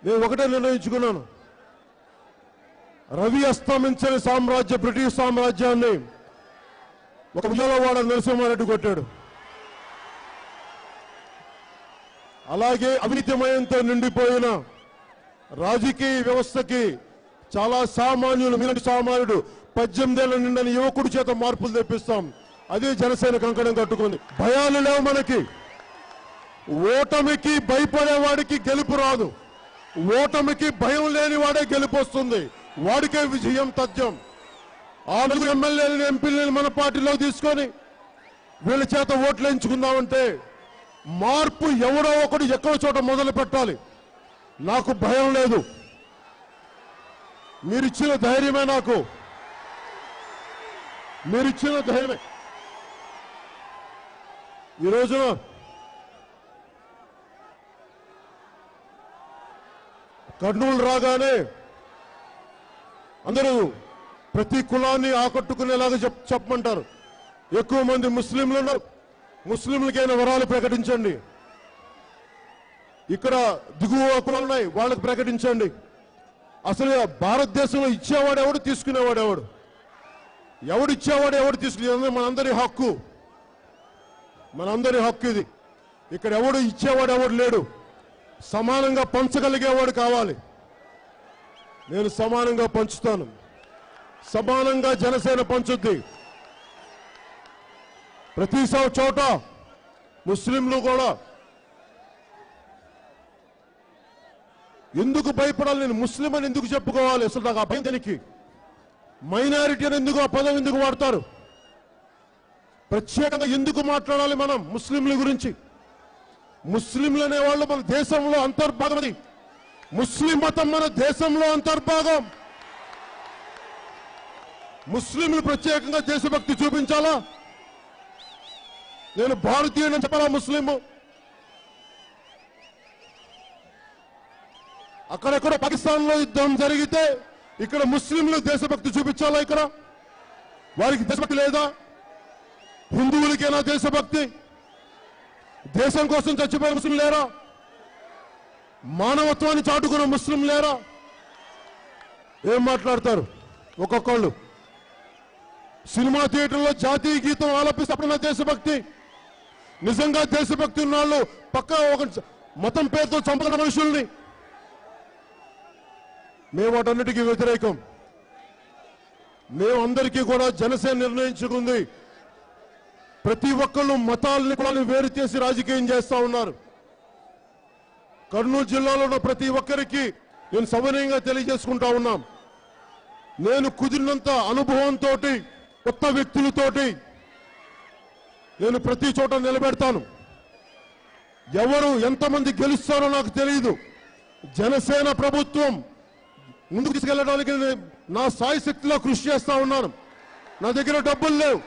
నేను ఒకటే నిర్ణయించుకున్నాను, రవి అస్తమించని సామ్రాజ్య బ్రిటిష్ సామ్రాజ్యాన్ని ఒక విజయవాడ నరసింహారెడ్డి కొట్టాడు. అలాగే అవినీతిమయంతో నిండిపోయిన రాజకీయ వ్యవస్థకి చాలా సామాన్యులు, మీలాంటి సామాన్యుడు 18 ఏళ్ల నిండిన యువకుడి చేత మార్పులు తెప్పిస్తాం. అదే జనసేన కంకణం కట్టుకుంది. భయాలు లేవు మనకి. ఓటమికి భయపడేవాడికి గెలుపు రాదు. ఓటమికి భయం లేని వాడే గెలుపు వస్తుంది. వాడికే విజయం తథ్యం. 6 ఎమ్మెల్యేలను ఎంపీలను మన పార్టీలో తీసుకొని వీళ్ళ చేత ఓట్లు ఎంచుకుందామంటే మార్పు ఎవరో ఒకటి ఎక్కడో చోట మొదలు పెట్టాలి. నాకు భయం లేదు. మీరిచ్చిన ధైర్యమే, మీరిచ్చిన ధైర్యమే. ఈ రోజున కర్నూలు రాగానే అందరూ ప్రతి కులాన్ని ఆకట్టుకునేలాగా చెప్పమంటారు. ఎక్కువ మంది ముస్లింలు ఉన్నారు. ముస్లింలకైనా వరాలు ప్రకటించండి. ఇక్కడ దిగువ కులాలు ఉన్నాయి, వాళ్ళకి ప్రకటించండి. అసలు భారతదేశంలో ఇచ్చేవాడు ఎవడు, తీసుకునేవాడు ఎవడు? ఎవడు ఇచ్చేవాడు, ఎవడు తీసుకునే మనందరి హక్కు. మనందరి హక్కు ఇది. ఇక్కడ ఎవడు ఇచ్చేవాడు ఎవడు లేడు. సమానంగా పంచగలిగేవాడు కావాలి. నేను సమానంగా పంచుతాను. సమానంగా జనసేన పంచుద్ది. ప్రతి చోట ముస్లింలు కూడా ఎందుకు భయపడాలి? నేను ముస్లిం అని ఎందుకు చెప్పుకోవాలి? అసలు నాకు ఆ భయం దేనికి? మైనారిటీ అని ఎందుకు ఆ పదం ఎందుకు వాడతారు? ప్రత్యేకంగా ఎందుకు మాట్లాడాలి మనం ముస్లింల గురించి? ముస్లింలు అనేవాళ్ళు మన దేశంలో అంతర్భాగం. అది ముస్లిం మతం మన దేశంలో అంతర్భాగం. ముస్లింలు ప్రత్యేకంగా దేశభక్తి చూపించాలా? నేను భారతీయుని చెప్పాలా? ముస్లిం అక్కడెక్కడ పాకిస్తాన్లో యుద్ధం జరిగితే ఇక్కడ ముస్లింలు దేశభక్తి చూపించాలా? ఇక్కడ వారికి దేశభక్తి లేదా? హిందువులకేనా దేశభక్తి? దేశం కోసం చచ్చిపోయిన ముస్లిం లేరా? మానవత్వాన్ని చాటుకున్న ముస్లిం లేరా? ఏం మాట్లాడతారు ఒక్కొక్కళ్ళు? సినిమా థియేటర్లో జాతీయ గీతం ఆలపిస్తే అప్పుడన్నా దేశభక్తి? నిజంగా దేశభక్తి ఉన్న వాళ్ళు పక్క ఒక మతం పేరుతో చంపుతున్న మనుషుల్ని. మేము వాటన్నిటికీ వ్యతిరేకం. మేము అందరికీ కూడా జనసేన నిర్ణయించుకుంది, ప్రతి ఒక్కళ్ళు మతాలని కూడా వేరు చేసి రాజకీయం చేస్తా ఉన్నారు. కర్నూలు జిల్లాలో ఉన్న ప్రతి ఒక్కరికి నేను సవినయంగా తెలియజేసుకుంటా ఉన్నాం. నేను కుదిరినంత అనుభవంతో కొత్త వ్యక్తులతోటి నేను ప్రతి చోట నిలబెడతాను. ఎవరు ఎంతమంది గెలుస్తారో నాకు తెలియదు. జనసేన ప్రభుత్వం ముందుకు తీసుకెళ్లడానికి నా సాయి శక్తిలో కృషి చేస్తా ఉన్నాను. నా దగ్గర డబ్బులు లేవు.